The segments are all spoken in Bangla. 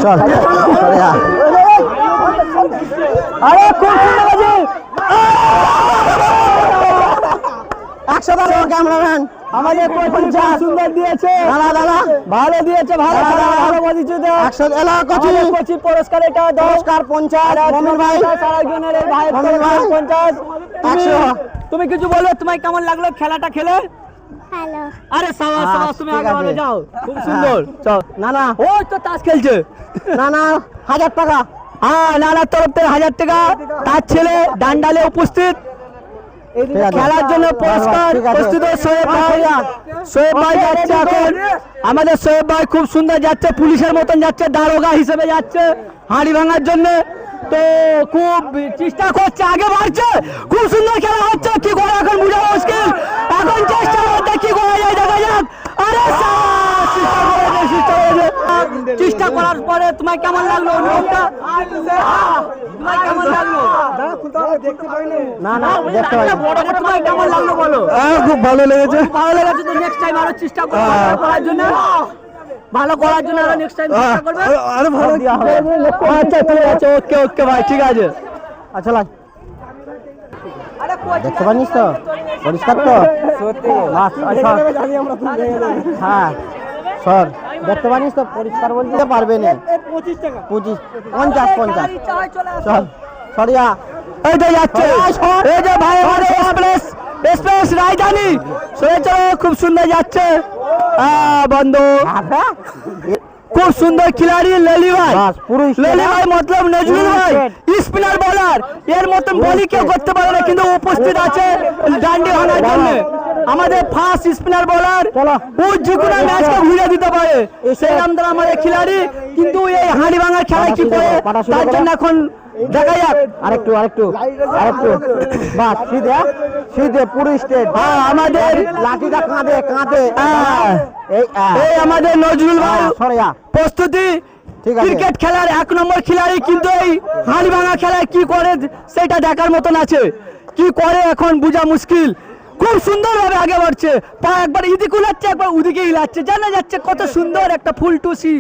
চল আরে খুব সুন্দর আছে 100 টাকা ক্যামেরাম্যান আমাদের সুন্দর দিয়েছে দাদা দাদা ভালো দিয়েছে ভালো ভালো বলেছে তো 100 এলা কোচি পুরস্কার এটা পুরস্কার 50 মমিন ভাই সারাজনের এই ভাই মমিন ভাই 50 100 তুমি কিছু বলবে তোমার কেমন লাগলো খেলাটা খেলে হ্যালো আরে সাবাস সাবাস তুমি আগে বলে যাও খুব সুন্দর চল না না ওই তো তাস খেলছে না না 1000 টাকা হ্যাঁ নানার তরফ থেকে 1000 টাকা তার ছেলে ডান্ডালে উপস্থিত খেলার জন্য পুরস্কার প্রস্তুত সোহেব ভাই যাচ্ছে এখন আমাদের সোহেব ভাই খুব সুন্দর যাচ্ছে পুলিশের মতন যাচ্ছে দারোগা হিসেবে যাচ্ছে হাঁড়ি ভাঙার জন্য তো খুব চেষ্টা করছে আগে বাড়ছে খুব সুন্দর খেলা হচ্ছে কি করে এখন বুঝা মুশকিল এখন চেষ্টা করতে কি করা যায় দেখা যাক আরে চেষ্টা করার পরে তোমার কেমন লাগলো অনুভবটা তোমার কেমন লাগলো না না দেখতে পাই তোমার কেমন লাগলো বলো খুব ভালো লেগেছে তো নেক্সট টাইম আরো চেষ্টা করব করার জন্য ভালো করার জন্য আরো নেক্সট টাইম চেষ্টা করবে আরে ভালো আচ্ছা ঠিক আছে ওকে ওকে ভাই ঠিক আছে আচ্ছা লাগ দেখতে পানিস তো পরিষ্কার তো সত্যি আচ্ছা হ্যাঁ স্যার দেখতে পানিস তো পরিষ্কার বলতে পারবে না 25 টাকা 50 চল সরিয়া এই যে যাচ্ছে এই যে ভাই আমাদের এক্সপ্রেস রাজধানী সরে চলো খুব সুন্দর যাচ্ছে বন্ধু খুব সুন্দর খিলাড়ি লেলি ভাই মতলব নজরুল ভাই স্পিনার বোলার এর মতন বলি কেউ করতে পারে না কিন্তু উপস্থিত আছে ডান্ডি হানার জন্য আমাদের ফার্স্ট স্পিনার বোলার ও যে কোনো ম্যাচকে ঘুরে দিতে পারে সেই নামটা আমাদের খিলাড়ি কিন্তু এই হাঁড়ি ভাঙার খেলা কি করে তার জন্য এখন দেখা যাক আরেকটু বাস সিধে পুরো স্টেট হ্যাঁ আমাদের লাঠিটা কাঁধে এই আমাদের নজরুল ভাই প্রস্তুতি ক্রিকেট খেলার 1 নম্বর খিলাড়ি কিন্তু এই হাঁড়ি ভাঙা খেলায় কি করে সেটা দেখার মতন আছে কি করে এখন বোঝা মুশকিল খুব সুন্দর ভাবে আগে বাড়ছে পা একবার এদিকে উলাচ্ছে একবার ওদিকে হিলাচ্ছে জানা যাচ্ছে কত সুন্দর একটা ফুল টুসি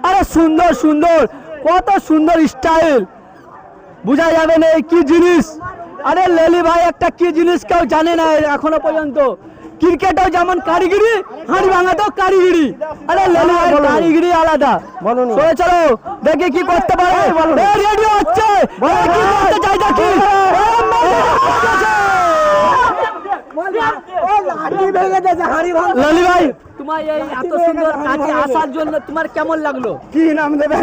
আরে সুন্দর সুন্দর কত সুন্দর স্টাইল বোঝা যাবে না কি জিনিস আরে লেলি ভাই একটা কি জিনিস কেউ জানে না এখনো পর্যন্ত ক্রিকেটও যেমন কারিগরি হাঁড়ি ভাঙাতেও কারিগরি আরে লেলি ভাই কারিগরি আলাদা চলো দেখি কি করতে পারে রেডি হচ্ছে কি করতে চাই দেখি লালি ভাই তোমার এই এত সুন্দর কাছে আসার জন্য তোমার কেমন লাগলো কি নাম দেবে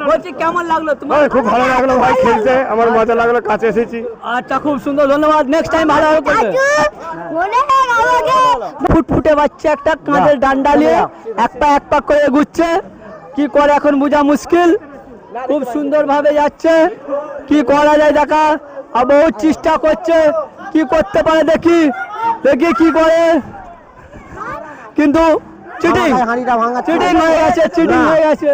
বলছি কেমন লাগলো তোমার খুব ভালো লাগলো ভাই খেলতে আমার মজা লাগলো কাছে এসেছি আচ্ছা খুব সুন্দর ধন্যবাদ নেক্সট টাইম ভালো হবে ফুটফুটে বাচ্চা একটা কাঁধের ডান্ডা নিয়ে এক পা করে এগুচ্ছে কি করে এখন বোঝা মুশকিল খুব সুন্দর ভাবে যাচ্ছে কি করা যায় দেখা আর বহুত চেষ্টা করছে কি করতে পারে দেখি কি করে কিন্তু চিটিং হয়ে গেছে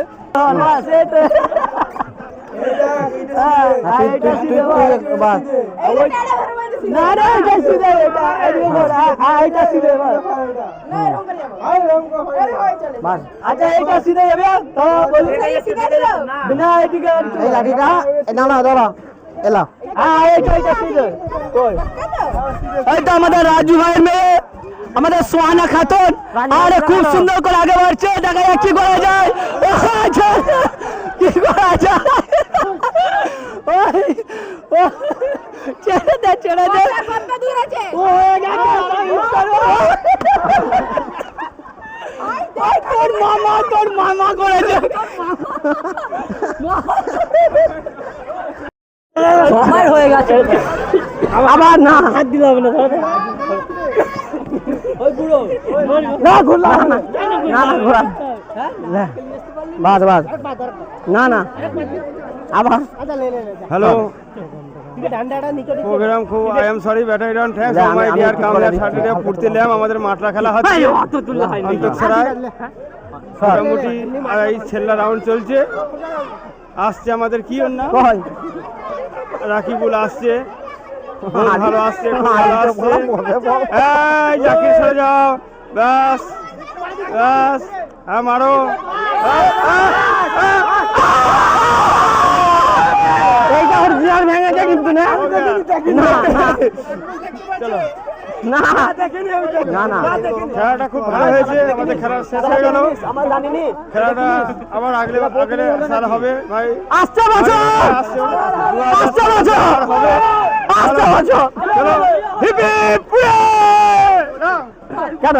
আচ্ছা এইটা সিধে যাবে এলা আমাদের রাজু ভাইয়ের মেয়ে আমাদের সোহানা খাতুন আরে খুব সুন্দর করে আগে বাড়ছে দেখা যাক কি করা যায় ছেড়ে দে তোর মামা করেছে সময় হয়ে গেছে আবার না হাত দিতে হবে না না আবার হ্যালো প্রোগ্রাম খুব I am sorry battery down thanks for my dear কামলা সার্টিডে ফুটতে ল্যাম আমাদের মাঠরা খেলা হচ্ছে অন্তঃসরায় মোটামুটি এই ছেলা রাউন্ড চলছে আসছে আমাদের কি ওর নাম রাকিবুল আসছে ভালো আসছে এই জাকির সরে যাও ব্যাস হ্যাঁ মারো। এইটা অরিজিনাল ভেঙেছে কিন্তু না। চলো না না না, খেলাটা খুব ভালো হয়েছে, আমাদের খেলা শেষ হয়ে গেল। খেলাটা আবার আগলে সাল হবে ভাই। আসছে বছর, আসছে বছর, হবে। আসছে বছর। চলো হিপ হিপ কেন